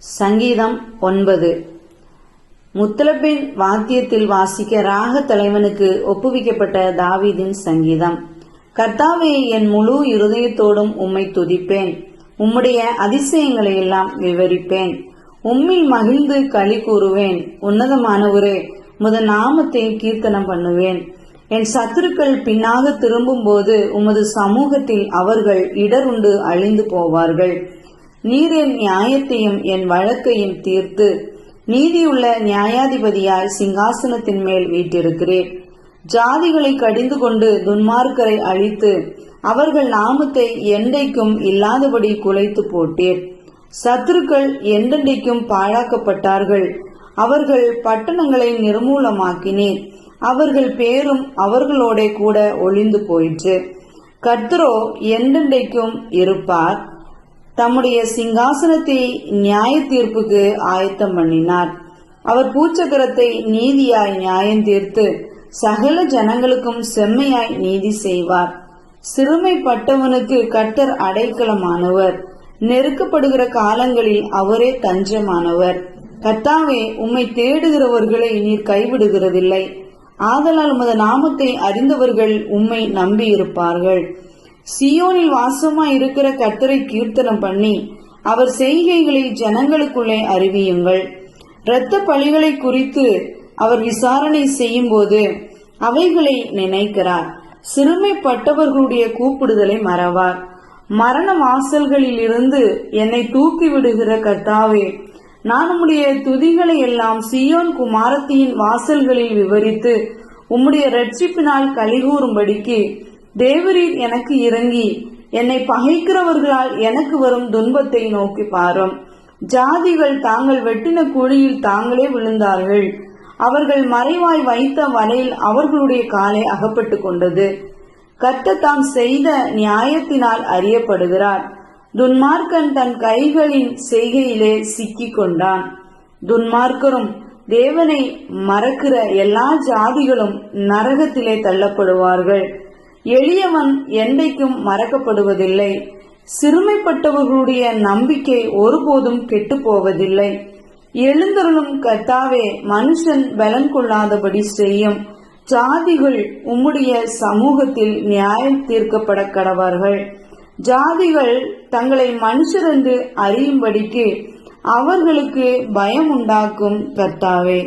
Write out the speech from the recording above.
சங்கீதம் 9. முத்தலப்பின் வாத்தியத்தில் வாசிக்க ராக தலைவனுக்கு ஒப்புவிக்கப்பட்ட தாவீதின் சங்கீதம். கர்த்தாவே, என் முழு இருதயத்தோடும் உம்மை துதிப்பேன். உம்முடைய அதிசயங்களை எல்லாம் விவரிப்பேன். உம்மில் மகிழ்ந்து களி கூறுவேன். உன்னதமானவரே, உமது நாமத்தை கீர்த்தனம் பண்ணுவேன். என் சத்துருக்கள் பின்னாக திரும்பும் போது உமது சமூகத்தில் அவர்கள் இடருண்டு அழிந்து போவார்கள். நீர் என் நியாயத்தையும் என் வழக்கையும் தீர்த்து நீதியுள்ள நியாயாதிபதியாய் சிங்காசனத்தின் மேல் வீற்றிருக்கிறேன். ஜாதிகளை கடிந்து கொண்டு துன்மார்க்கரை அழித்து அவர்கள் நாமத்தை என்றைக்கும் இல்லாதபடி குலைத்து போட்டீர். சத்துருக்கள் என்றென்றைக்கும் பாழாக்கப்பட்டார்கள். அவர்கள் பட்டணங்களை நிர்மூலமாக்கினீர். அவர்கள் பேரும் அவர்களோட கூட ஒளிந்து போயிற்று. கர்த்தரோ என்றென்றைக்கும் இருப்பார். தம்முடைய சிங்காசனத்தை நியாய தீர்ப்புக்கு ஆயத்தம் பண்ணினார். அவர் பூச்சக்கரத்தை நீதியாய் நியாயம் தீர்த்து சகல ஜனங்களுக்கும் செம்மையாய் நீதி செய்வார். சிறுமைப்பட்டவனுக்கு கர்த்தர் அடைக்கலமானவர். நெருக்கப்படுகிற காலங்களில் அவரே தஞ்சமானவர். கர்த்தாவே, உம்மை தேடுகிறவர்களை நீர் கைவிடுகிறதில்லை. ஆதலால் உமது நாமத்தை அறிந்தவர்கள் உம்மை நம்பி இருப்பார்கள். சியோனில் வாசமாய் இருக்கிற கர்த்தரை கீர்த்தனம் பண்ணி அவர் செய்கைகளை ஜனங்களுக்குள்ளே அறிவியுங்கள். இரத்த பழிகளை குறித்து அவர் விசாரணை செய்யும் போது அவைகளை நினைக்கிறார். சிறுமைப்பட்டவர்களுடைய கூப்பிடுதலை மறவார். மரண வாசல்களில் இருந்து என்னை தூக்கி விடுகிற கர்த்தாவே, நான் உம்முடைய துதிகளை எல்லாம் சியோன் குமாரத்தியின் வாசல்களில் விவரித்து உம்முடைய இரட்சிப்பினால் கலிகூறும்படிக்கு தேவரீர் எனக்கு இறங்கி என்னை பகைக்கிறவர்களால் எனக்கு வரும் துன்பத்தை நோக்கி பாரும். ஜாதிகள் தாங்கள் வெட்டின குழியில் தாங்களே விழுந்தார்கள். அவர்கள் மறைவாய் வைத்த வலையில் அவர்களுடைய காலை அகப்பட்டு கொண்டது. கர்த்தர் தாம் செய்த நியாயத்தினால் அறியப்படுகிறார். துன்மார்க்கன் தன் கைகளின் செய்கையிலே சிக்கிக் கொண்டான். துன்மார்க்கரும் தேவனை மறக்கிற எல்லா ஜாதிகளும் நரகத்திலே தள்ளப்படுவார்கள். எளியவன் என்றைக்கும் மறக்கப்படுவதில்லை. சிறுமைப்பட்டவர்களுடைய நம்பிக்கை ஒருபோதும் கெட்டு போவதில்லை. எழுந்தருளும் கர்த்தாவே, மனுஷன் பலன் கொள்ளாதபடி செய்யும். ஜாதிகள் உம்முடைய சமூகத்தில் நியாயம் தீர்க்கப்பட கடவார்கள். ஜாதிகள் தங்களை மனுஷர் என்று அறியும்படிக்கு அவர்களுக்கு பயம் உண்டாக்கும் கர்த்தாவே.